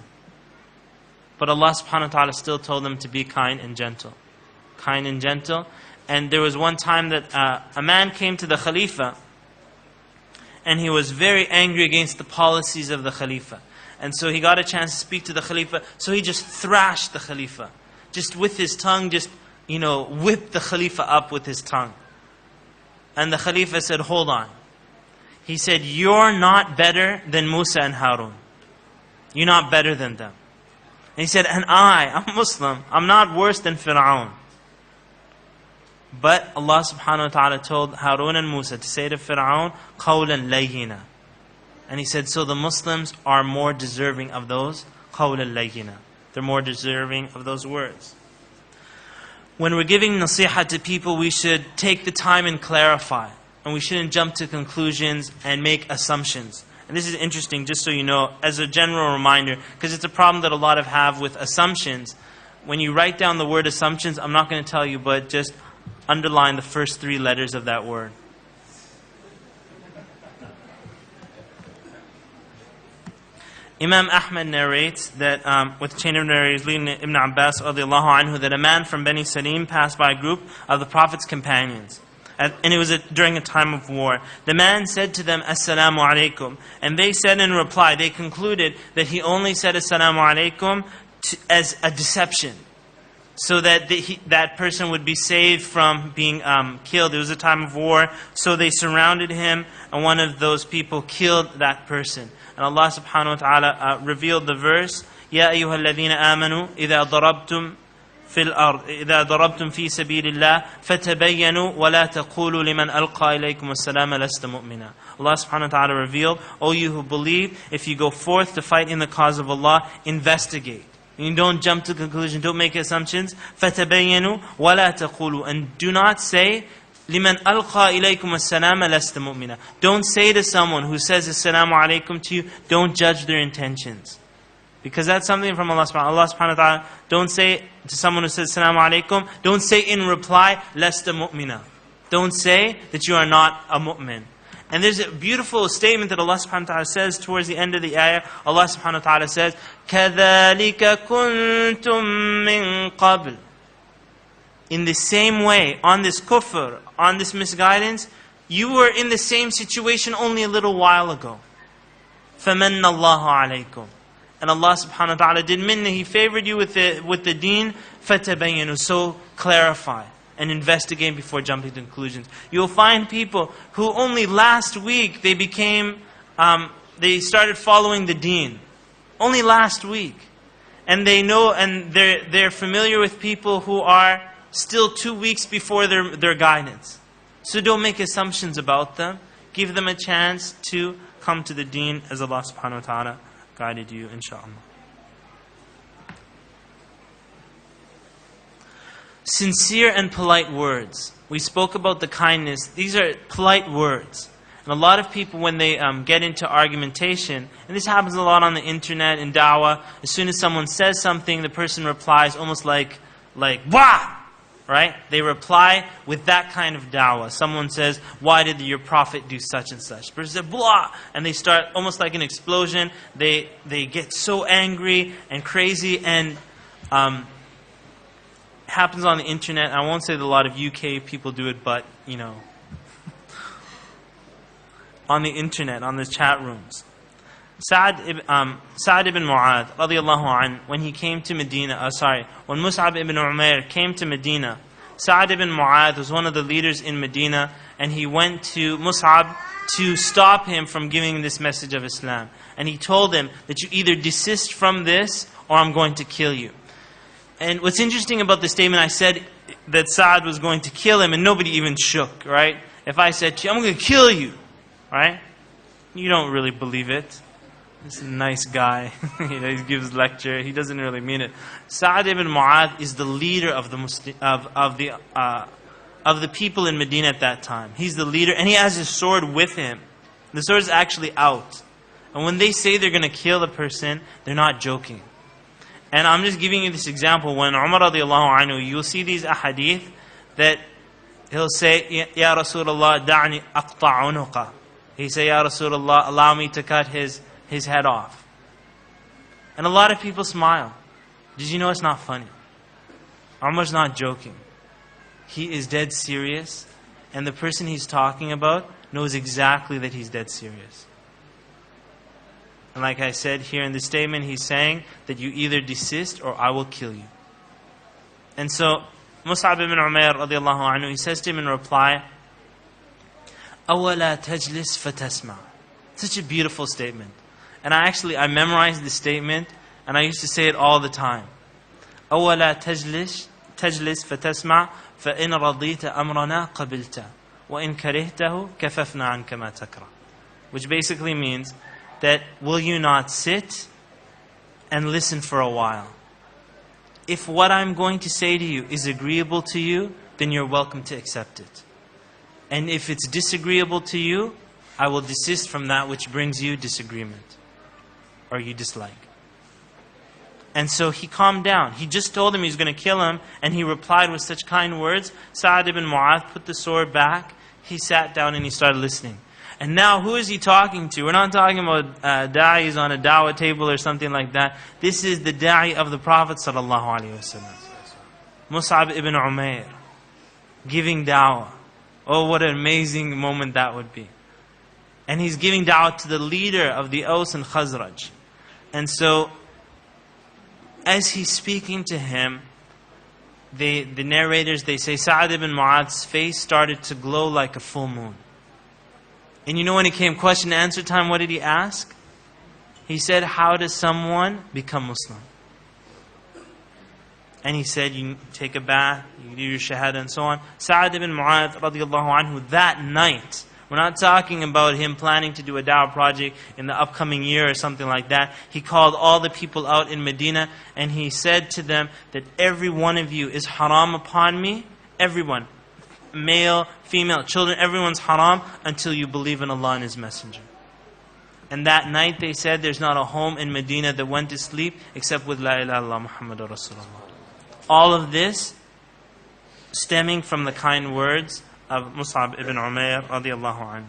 But Allah subhanahu wa ta'ala still told them to be kind and gentle. Kind and gentle. And there was one time that a man came to the Khalifa and he was very angry against the policies of the Khalifa. And so he got a chance to speak to the Khalifa. So he just thrashed the Khalifa. Just with his tongue, whipped the Khalifa up with his tongue. And the Khalifa said, hold on. He said, you're not better than Musa and Harun. You're not better than them. And he said, and I'm Muslim. I'm not worse than Fir'aun. But Allah subhanahu wa ta'ala told Harun and Musa to say to Fir'aun, قَوْلًا لَيِّنًا. And he said, so the Muslims are more deserving of those قَوْلًا لَيِّنًا. They're more deserving of those words. When we're giving nasiha to people, we should take the time and clarify. And we shouldn't jump to conclusions and make assumptions. And this is interesting, just so you know, as a general reminder, because it's a problem that a lot have with assumptions. When you write down the word assumptions, I'm not going to tell you, but just underline the first 3 letters of that word. Imam Ahmad narrates that, with the chain of narrators leading Ibn Abbas radiallahu anhu, that a man from Bani Salim passed by a group of the Prophet's companions. And it was during a time of war. The man said to them, Assalamu alaikum. And they said in reply, they concluded that he only said Assalamu alaikum as a deception, so that that person would be saved from being killed. It was a time of war, so they surrounded him, and one of those people killed that person. And Allah subhanahu wa ta'ala revealed the verse, Ya ayyuha alladhina amanu, idha darabtum fil ard, idha darabtum fi sabilillah, fatabayyanu, wa la taqulu liman alqa ilaykum as-salama lasta mu'mina. Allah subhanahu wa ta'ala revealed, O you who believe, if you go forth to fight in the cause of Allah, investigate. You don't jump to conclusion, don't make assumptions. فَتَبَيَّنُوا وَلَا تَقُولُوا. And do not say, لِمَنْ أَلْقَى إِلَيْكُمْ السَّلَامَ لَسْتَ مُؤْمِنًا. Don't say to someone who says Assalamu alaikum to you, don't judge their intentions. Because that's something from Allah subhanahu wa ta'ala. Don't say to someone who says Assalamu alaikum, don't say in reply, لَسْتَ مُؤْمِنًا. Don't say that you are not a mu'min. And there's a beautiful statement that Allah subhanahu wa ta'ala says towards the end of the ayah. Allah subhanahu wa ta'ala says, كَذَلِكَ كُنْتُم مِّن قَبْلِ. In the same way, on this kufr, on this misguidance, you were in the same situation only a little while ago. فَمَنَّ اللَّهُ عَلَيْكُمْ. And Allah subhanahu wa ta'ala did minna, He favored you with the deen, فَتَبَيَّنُوا. So clarify and investigate before jumping to conclusions. You'll find people who only last week they started following the deen. Only last week. And they know, and they're familiar with people who are still 2 weeks before their guidance. So don't make assumptions about them. Give them a chance to come to the deen as Allah subhanahu wa ta'ala guided you, inshaAllah. Sincere and polite words. We spoke about the kindness. These are polite words. And a lot of people, when they get into argumentation, and this happens a lot on the internet, in dawah, as soon as someone says something, the person replies almost like wah! Right? They reply with that kind of dawah. Someone says, why did your prophet do such and such? The person says, blah! And they start almost like an explosion. They get so angry and crazy, and happens on the internet. I won't say that a lot of UK people do it, but, you know, on the internet, on the chat rooms. Sa'd ibn Mu'adh, radiallahu anh, when he came to Medina, when Mus'ab ibn Umair came to Medina, Sa'd ibn Mu'adh was one of the leaders in Medina, and he went to Mus'ab to stop him from giving this message of Islam. And he told him that you either desist from this, or I'm going to kill you. And what's interesting about the statement, I said that Sa'd was going to kill him, and nobody even shook, right? If I said to you, I'm going to kill you, right? You don't really believe it. He's a nice guy. He gives lecture. He doesn't really mean it. Sa'd ibn Mu'adh is the leader of the people in Medina at that time. He's the leader, and he has his sword with him. The sword is actually out. And when they say they're going to kill the person, they're not joking. And I'm just giving you this example. When Umar radiallahu anhu, you'll see these ahadith that he'll say, Ya Rasulullah, da'ni aqta' unuqa. He say, Ya Rasulullah, allow me to cut his head off. And a lot of people smile. Did you know it's not funny? Umar's not joking. He is dead serious. And the person he's talking about knows exactly that he's dead serious. And like I said here in the statement, he's saying that you either desist or I will kill you. And so, Mus'ab ibn Umair radiallahu anhu, he says to him in reply, أَوَلَا تَجْلِسْ فَتَسْمَعْ. Such a beautiful statement. And I memorized the statement, and I used to say it all the time. أَوَلَا تَجْلِسْ فَتَسْمَعْ فَإِنْ رَضِيتَ أَمْرَنَا قَبِلْتَ وَإِنْ كَرِهْتَهُ كَفَفْنَا عَنْكَ مَا تَكْرَهُ. Which basically means that will you not sit and listen for a while? If what I'm going to say to you is agreeable to you, then you're welcome to accept it. And if it's disagreeable to you, I will desist from that which brings you disagreement or you dislike. And so he calmed down. He just told him he's going to kill him, and he replied with such kind words. Sa'd ibn Mu'adh put the sword back. He sat down and he started listening. And now, who is he talking to? We're not talking about da'is on a dawah table or something like that. This is the da'i of the Prophet ﷺ. Mus'ab ibn Umair, giving da'wah. Oh, what an amazing moment that would be. And he's giving da'wah to the leader of the Aws and Khazraj. And so, as he's speaking to him, the narrators, they say, Sa'd ibn Mu'adh's face started to glow like a full moon. And you know when it came question and answer time, what did he ask? He said, how does someone become Muslim? And he said, you take a bath, you do your shahada and so on. Sa'd ibn Mu'adh radiallahu anhu, that night, we're not talking about him planning to do a da'wah project in the upcoming year or something like that. He called all the people out in Medina and he said to them that every one of you is haram upon me. Everyone. Male, female, children, everyone's haram until you believe in Allah and His Messenger. And that night they said there's not a home in Medina that went to sleep except with La ilaha illallah Muhammadur Rasulullah. All of this stemming from the kind words of Mus'ab ibn Umair radiallahu anhu.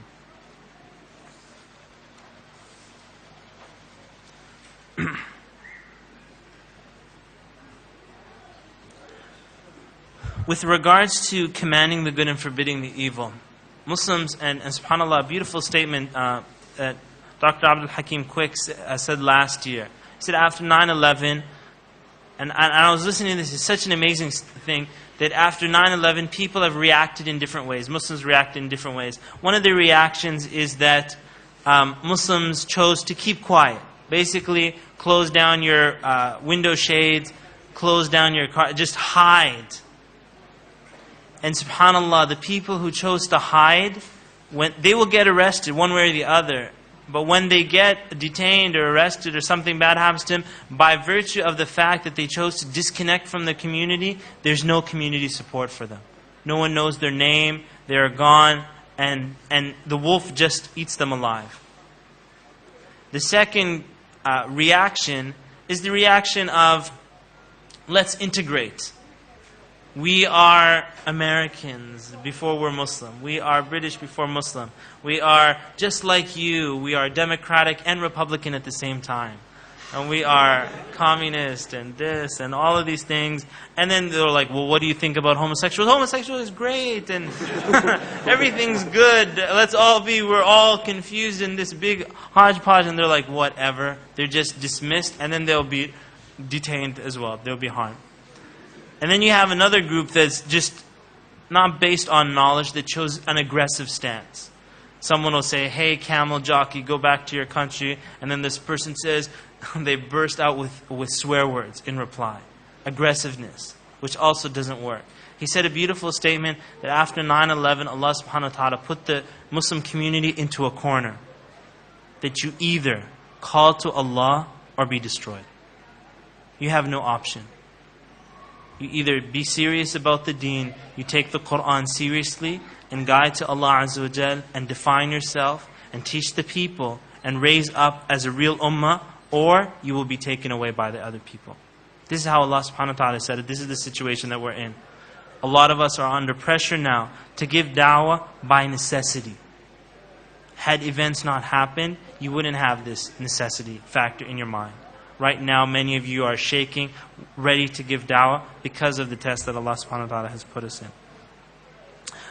With regards to commanding the good and forbidding the evil, Muslims, and subhanAllah, a beautiful statement that Dr. Abdul Hakim Quick said last year. He said after 9/11, and I was listening to this, it's such an amazing thing, that after 9/11 people have reacted in different ways. Muslims reacted in different ways. One of the reactions is that Muslims chose to keep quiet. Basically, close down your window shades, close down your car, just hide. And subhanAllah, the people who chose to hide, when they will get arrested one way or the other. But when they get detained or arrested or something bad happens to them, by virtue of the fact that they chose to disconnect from the community, there's no community support for them. No one knows their name, they're gone, and the wolf just eats them alive. The second reaction is the reaction of, let's integrate. We are Americans before we're Muslim. We are British before Muslim. We are just like you. We are Democratic and Republican at the same time. And we are communist and this and all of these things. And then they're like, well, what do you think about homosexuals? Homosexual is great and everything's good. We're all confused in this big hodgepodge. And they're like, whatever. They're just dismissed and then they'll be detained as well. They'll be harmed. And then you have another group that's just not based on knowledge, that chose an aggressive stance. Someone will say, hey, camel jockey, go back to your country. And then this person says, they burst out with swear words in reply. Aggressiveness, which also doesn't work. He said a beautiful statement that after 9/11, Allah subhanahu wa ta'ala put the Muslim community into a corner. That you either call to Allah or be destroyed. You have no option. You either be serious about the deen, you take the Quran seriously and guide to Allah Azza wa Jal and define yourself and teach the people and raise up as a real ummah, or you will be taken away by the other people. This is how Allah subhanahu wa ta'ala said it. This is the situation that we're in. A lot of us are under pressure now to give da'wah by necessity. Had events not happened, you wouldn't have this necessity factor in your mind. Right now, many of you are shaking, ready to give da'wah because of the test that Allah subhanahu wa ta'ala has put us in.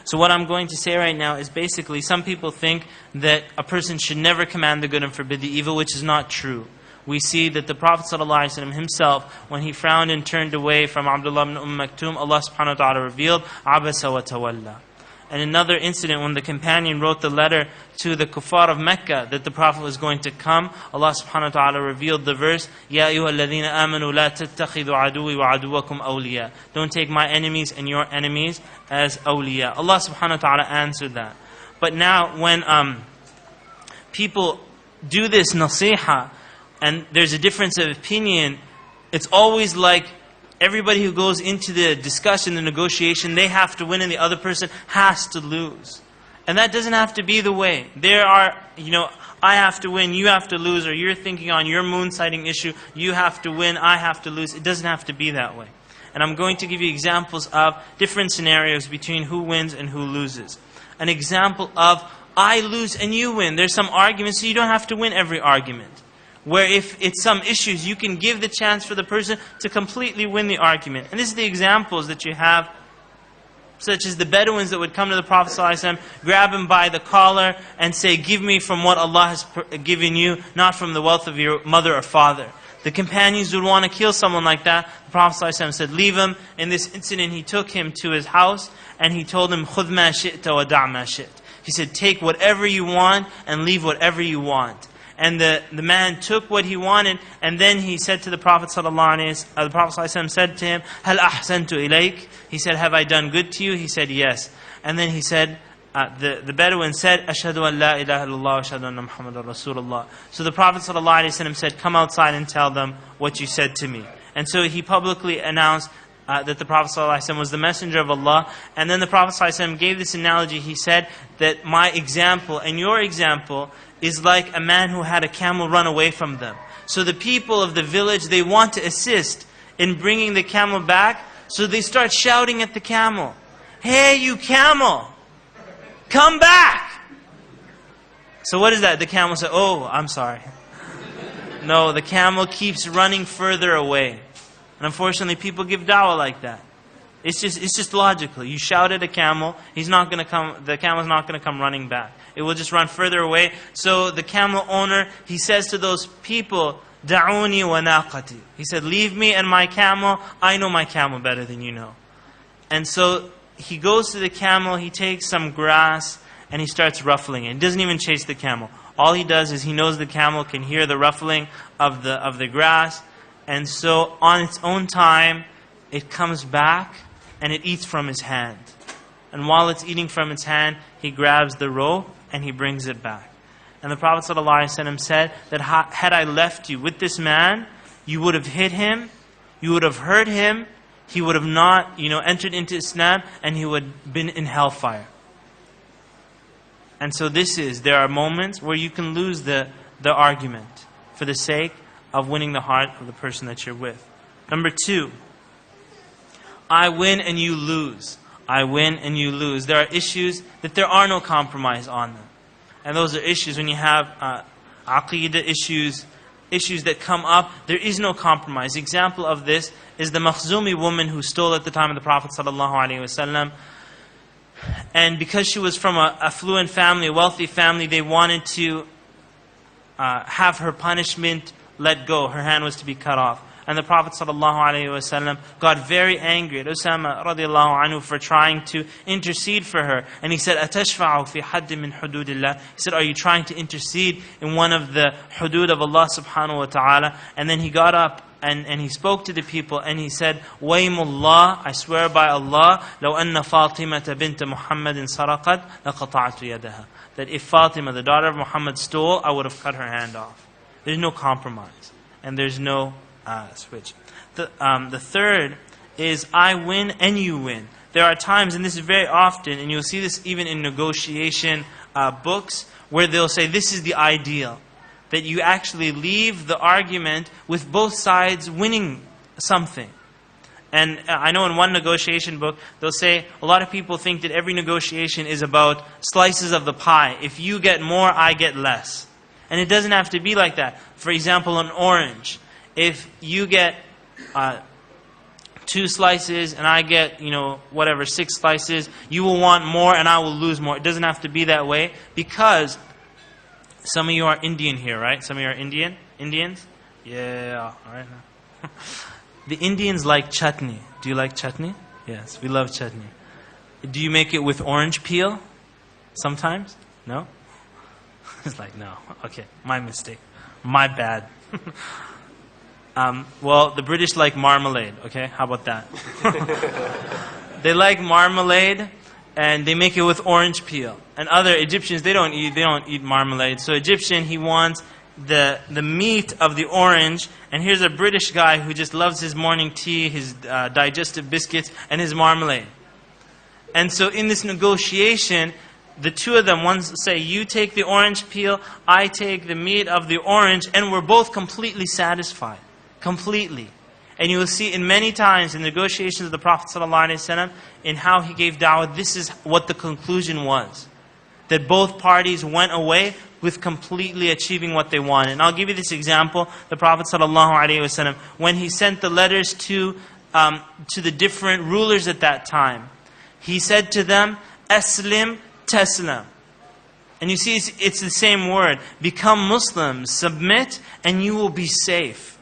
So what I'm going to say right now is basically, some people think that a person should never command the good and forbid the evil, which is not true. We see that the Prophet ﷺ himself, when he frowned and turned away from Abdullah ibn Maktoum, Allah subhanahu wa ta'ala revealed, عَبَسَ وَتَوَلَّى. And another incident, when the companion wrote the letter to the kuffar of Mecca that the Prophet was going to come, Allah subhanahu wa ta'ala revealed the verse, يَا أَيُّهَا الَّذِينَ آمَنُوا لَا تَتَّخِذُوا عَدُوِّي وَعَدُوَّكُمْ أَوْلِيَاءَ. Don't take my enemies and your enemies as awliya. Allah subhanahu wa ta'ala answered that. But now when people do this nasiha and there's a difference of opinion, it's always like everybody who goes into the discussion, the negotiation, they have to win and the other person has to lose. And that doesn't have to be the way. There are, I have to win, you have to lose, or you're thinking on your moon sighting issue, you have to win, I have to lose. It doesn't have to be that way. And I'm going to give you examples of different scenarios between who wins and who loses. An example of, I lose and you win. There's some arguments, so you don't have to win every argument. Where if it's some issues, you can give the chance for the person to completely win the argument. And this is the examples that you have, such as the Bedouins that would come to the Prophet ﷺ, grab him by the collar and say, give me from what Allah has given you, not from the wealth of your mother or father. The companions would want to kill someone like that. The Prophet ﷺ said, leave him. In this incident, he took him to his house and he told him, خُذْ مَا شِئْتَ وَدَعْ مَا شِئْتَ. He said, take whatever you want and leave whatever you want. And the man took what he wanted, and then he said to the Prophet ﷺ, the Prophet ﷺ said to him, هَلْ أَحْسَنْتُ إِلَيْكَ? He said, have I done good to you? He said, yes. And then he said, the Bedouin said, أَشْهَدُ أَنْ لَا إِلَهَ إِلَّا اللَّهُ وَأَشْهَدُ أَنَّ مُحَمَّدًا رَسُولُ اللَّهِ. So the Prophet ﷺ said, come outside and tell them what you said to me. And so he publicly announced that the Prophet ﷺ was the messenger of Allah. And then the Prophet ﷺ gave this analogy. He said that my example and your example is like a man who had a camel run away from them. So the people of the village, they want to assist in bringing the camel back. So they start shouting at the camel, hey, you camel, come back. So what is that? The camel said, oh, I'm sorry. No, the camel keeps running further away. And unfortunately, people give da'wah like that. It's just logical. You shout at a camel, he's not going to come. The camel's not going to come running back. It will just run further away. So the camel owner, he says to those people, "Da'uni wa naqati." He said, "Leave me and my camel. I know my camel better than you know." And so he goes to the camel. He takes some grass and he starts ruffling it. He doesn't even chase the camel. All he does is he knows the camel can hear the ruffling of the grass, and so on its own time, it comes back and it eats from his hand. And while it's eating from its hand, he grabs the rope and he brings it back. And the Prophet ﷺ said that had I left you with this man, you would have hit him, you would have hurt him, he would have not, entered into Islam, and he would have been in hellfire. And so there are moments where you can lose the argument for the sake of winning the heart of the person that you're with. Number 2, I win and you lose. I win and you lose. There are issues that there are no compromise on them. And those are issues when you have aqeedah issues that come up, there is no compromise. Example of this is the Makhzumi woman who stole at the time of the Prophet ﷺ. And because she was from an affluent family, a wealthy family, they wanted to have her punishment let go. Her hand was to be cut off. And the Prophet ﷺ got very angry at Usama radiallahu anhu for trying to intercede for her. And he said, "Atashfa'u fi hadd min hududillah." He said, "Are you trying to intercede in one of the hudud of Allah subhanahu wa ta'ala?" And then he got up and he spoke to the people and he said, "Waymullah, I swear by Allah, لو أن فاطمة بنت محمد سرقت لقطعت يدها." That if Fatima, the daughter of Muhammad, stole, I would have cut her hand off. There's no compromise. And there's no switch. The third is I win and you win. There are times, and this is very often, and you'll see this even in negotiation books, where they'll say this is the ideal. That you actually leave the argument with both sides winning something. And I know in one negotiation book, they'll say, a lot of people think that every negotiation is about slices of the pie. If you get more, I get less. And it doesn't have to be like that. For example, an orange. If you get 2 slices and I get, 6 slices, you will want more and I will lose more. It doesn't have to be that way, because some of you are Indian here, right? Some of you are Indians? Yeah, all right. The Indians like chutney. Do you like chutney? Yes, we love chutney. Do you make it with orange peel? Sometimes? No? It's like, no. Okay, my mistake. My bad. Well, the British like marmalade, okay? How about that? They like marmalade, and they make it with orange peel. And other Egyptians, they don't eat marmalade. So Egyptian, he wants the meat of the orange, and here's a British guy who just loves his morning tea, his digestive biscuits, and his marmalade. And so in this negotiation, the two of them, one say, you take the orange peel, I take the meat of the orange, and we're both completely satisfied. Completely. And you will see in many times in negotiations of the Prophet ﷺ, in how he gave da'wah, this is what the conclusion was. That both parties went away with completely achieving what they wanted. And I'll give you this example. The Prophet ﷺ, when he sent the letters to the different rulers at that time, he said to them, Aslim Taslam. And you see, it's the same word. Become Muslims, submit, and you will be safe.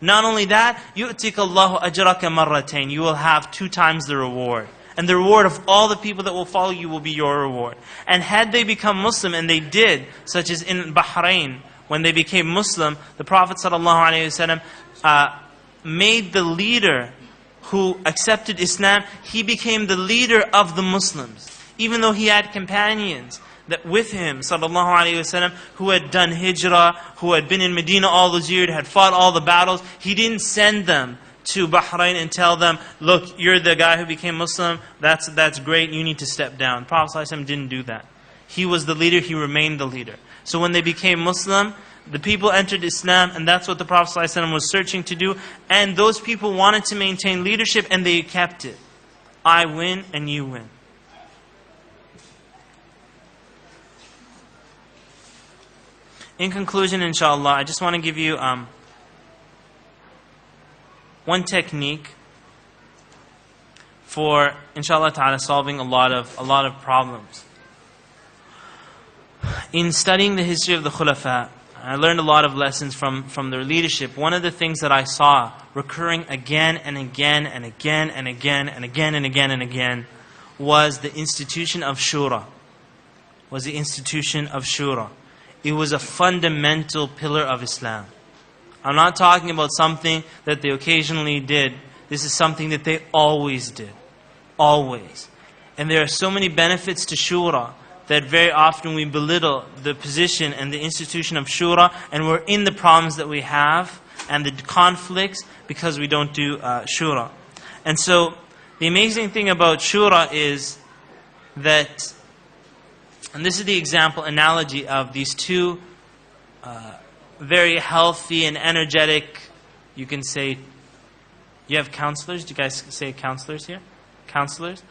Not only that, يُؤْتِكَ اللَّهُ أَجْرَكَ مَرَّتَيْنِ. You will have 2 times the reward. And the reward of all the people that will follow you will be your reward. And had they become Muslim, and they did, such as in Bahrain, when they became Muslim, the Prophet ﷺ made the leader who accepted Islam, he became the leader of the Muslims. Even though he had companions that with him, ﷺ, who had done hijrah, who had been in Medina all those years, had fought all the battles, he didn't send them to Bahrain and tell them, look, you're the guy who became Muslim, that's great, you need to step down. Prophet ﷺ didn't do that. He was the leader, he remained the leader. So when they became Muslim, the people entered Islam, and that's what the Prophet ﷺ was searching to do. And those people wanted to maintain leadership, and they kept it. I win and you win. In conclusion, inshallah, I just want to give you one technique for, inshallah ta'ala, solving a lot of problems. In studying the history of the Khulafa, I learned a lot of lessons from their leadership. One of the things that I saw recurring again and again and again and again and again and again and again was the institution of shura. It was a fundamental pillar of Islam. I'm not talking about something that they occasionally did. This is something that they always did. Always. And there are so many benefits to shura that very often we belittle the position and the institution of shura, and we're in the problems that we have and the conflicts because we don't do shura. And so the amazing thing about shura is that, and this is the example, analogy of these two very healthy and energetic, you can say, you have counselors? Do you guys say counselors here? Counselors?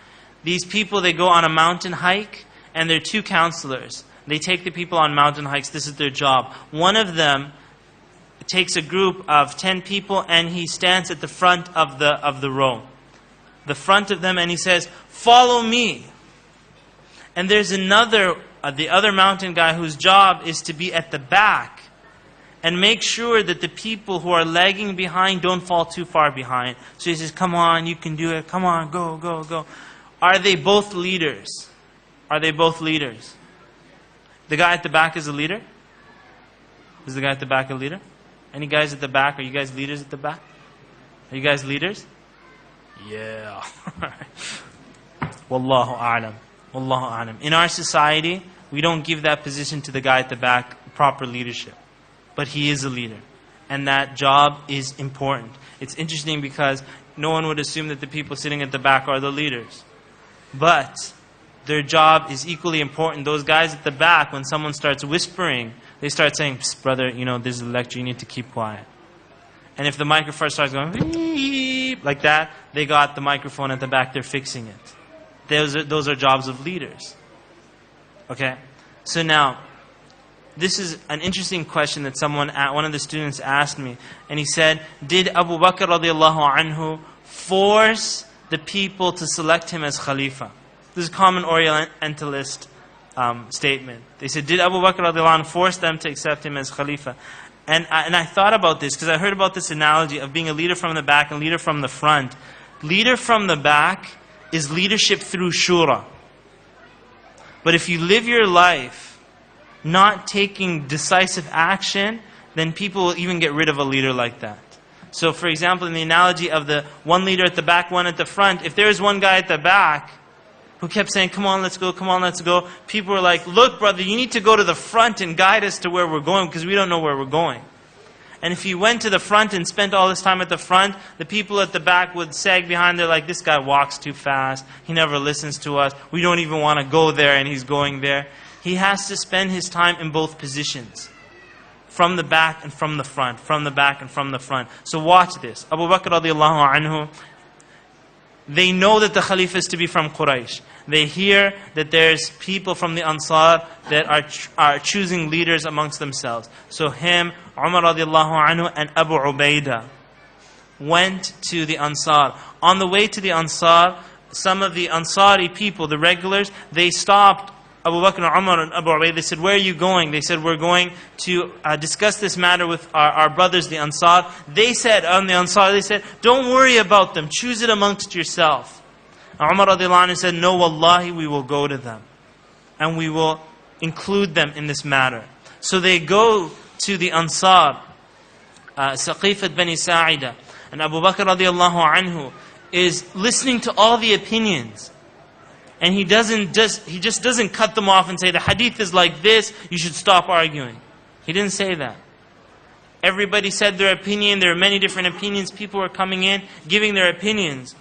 These people, they go on a mountain hike, and they're two counselors. They take the people on mountain hikes. This is their job. One of them takes a group of 10 people, and he stands at the front of the row. The front of them, and he says, "Follow me." And there's another, the other mountain guy whose job is to be at the back and make sure that the people who are lagging behind don't fall too far behind. So he says, "Come on, you can do it. Come on, go, go, go." Are they both leaders? Are they both leaders? The guy at the back is a leader? Is the guy at the back a leader? Any guys at the back? Are you guys leaders at the back? Are you guys leaders? Yeah. Wallahu a'lam. Wallahu a'lam. In our society, we don't give that position to the guy at the back proper leadership. But he is a leader. And that job is important. It's interesting because no one would assume that the people sitting at the back are the leaders. But their job is equally important. Those guys at the back, when someone starts whispering, they start saying, "Psst, brother, you know, this is a lecture, you need to keep quiet." And if the microphone starts going beep, like that, they got the microphone at the back, they're fixing it. Those are jobs of leaders. Okay? So now, this is an interesting question that one of the students asked me. And he said, did Abu Bakr radiallahu anhu force the people to select him as Khalifa? This is a common Orientalist statement. They said, did Abu Bakr radiallahu anhu force them to accept him as Khalifa? And I thought about this because I heard about this analogy of being a leader from the back and leader from the front. Leader from the back is leadership through shura. But if you live your life not taking decisive action, then people will even get rid of a leader like that. So for example, in the analogy of the one leader at the back, one at the front, if there's one guy at the back who kept saying, "Come on, let's go, come on, let's go," people were like, "Look, brother, you need to go to the front and guide us to where we're going because we don't know where we're going." And if he went to the front and spent all his time at the front, the people at the back would sag behind. They're like, "This guy walks too fast. He never listens to us. We don't even want to go there and he's going there." He has to spend his time in both positions. From the back and from the front. From the back and from the front. So watch this. Abu Bakr radiallahu anhu, they know that the Khalifa is to be from Quraysh. They hear that there's people from the Ansar that are choosing leaders amongst themselves. So him, Umar radiallahu anhu, and Abu Ubaidah went to the Ansar. On the way to the Ansar, some of the Ansari people, the regulars, they stopped Abu Bakr and Umar and Abu Ubaidah. They said, "Where are you going?" They said, "We're going to discuss this matter with our brothers, the Ansar." They said, on the Ansar, they said, "Don't worry about them. Choose it amongst yourself." Umar radiallahu anhu said, "No, wallahi, we will go to them. And we will include them in this matter." So they go to the Ansar, Saqifat Bani Sa'ida. And Abu Bakr radiallahu anhu is listening to all the opinions. And he just doesn't cut them off and say, "The hadith is like this, you should stop arguing." He didn't say that. Everybody said their opinion. There are many different opinions. People were coming in, giving their opinions.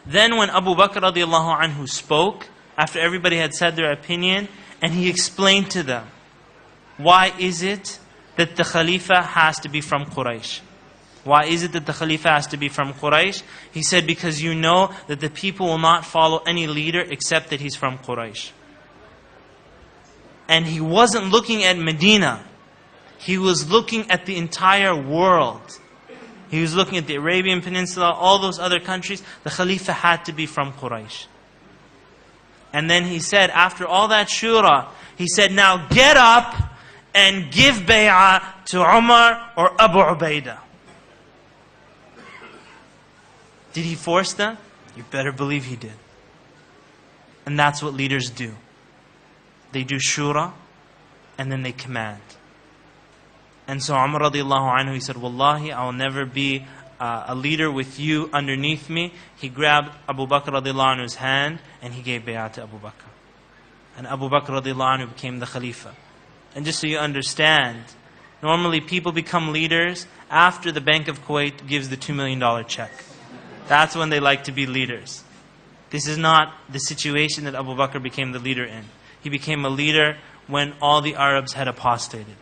Then when Abu Bakr radiallahu anhu spoke, after everybody had said their opinion, and he explained to them, why is it that the Khalifa has to be from Quraysh? Why is it that the Khalifa has to be from Quraysh? He said, because you know that the people will not follow any leader except that he's from Quraysh. And he wasn't looking at Medina. He was looking at the entire world. He was looking at the Arabian Peninsula, all those other countries. The Khalifa had to be from Quraysh. And then he said, after all that shura, he said, now get up and give bay'ah to Umar or Abu Ubaidah. Did he force them? You better believe he did. And that's what leaders do. They do shura, and then they command. And so Umar radiallahu anhu, he said, Wallahi, I will never be a leader with you underneath me. He grabbed Abu Bakr radiallahu anhu's hand, and he gave bay'ah to Abu Bakr. And Abu Bakr radiallahu anhu became the Khalifa. And just so you understand, normally people become leaders after the Bank of Kuwait gives the $2 million check. That's when they like to be leaders. This is not the situation that Abu Bakr became the leader in. He became a leader when all the Arabs had apostated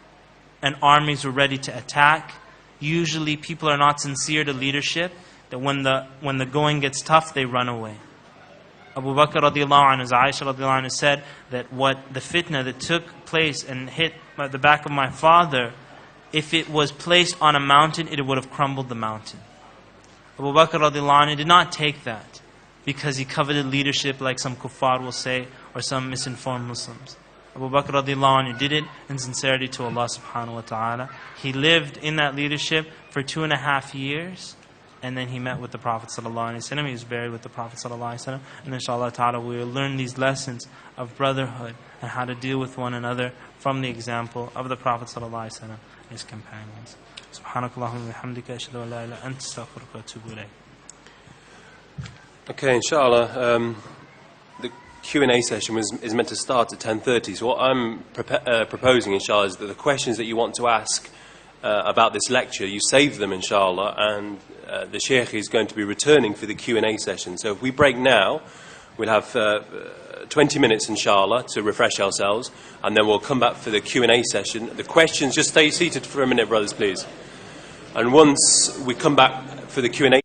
and armies were ready to attack. Usually people are not sincere to leadership, that when the going gets tough, they run away. Abu Bakr radiallahu anhu, Aisha radiallahu anhu said that what the fitna that took place and hit the back of my father, if it was placed on a mountain, it would have crumbled the mountain. Abu Bakr radiallahu anhu did not take that because he coveted leadership like some kuffar will say, or some misinformed Muslims. Abu Bakr radiallahu anhu did it in sincerity to Allah subhanahu wa ta'ala. He lived in that leadership for 2.5 years, and then he met with the Prophet sallallahu alaihi wasallam. He was buried with the Prophet sallallahu alaihi wasallam. And inshallah ta'ala we will learn these lessons of brotherhood and how to deal with one another from the example of the Prophet sallallahu alaihi wasallam and his companions. Subhanakallahumma wa bihamdika ashhadu an la ilaha illa anta astaghfiruka wa atubu ilayk. Okay, inshallah, the Q&A session is meant to start at 10:30. So what I'm proposing, inshallah, is that the questions that you want to ask about this lecture, you save them, inshallah, and the Sheikh is going to be returning for the Q&A session. So if we break now, we'll have 20 minutes, inshallah, to refresh ourselves, and then we'll come back for the Q&A session. The questions, just stay seated for a minute, brothers, please. And once we come back for the Q&A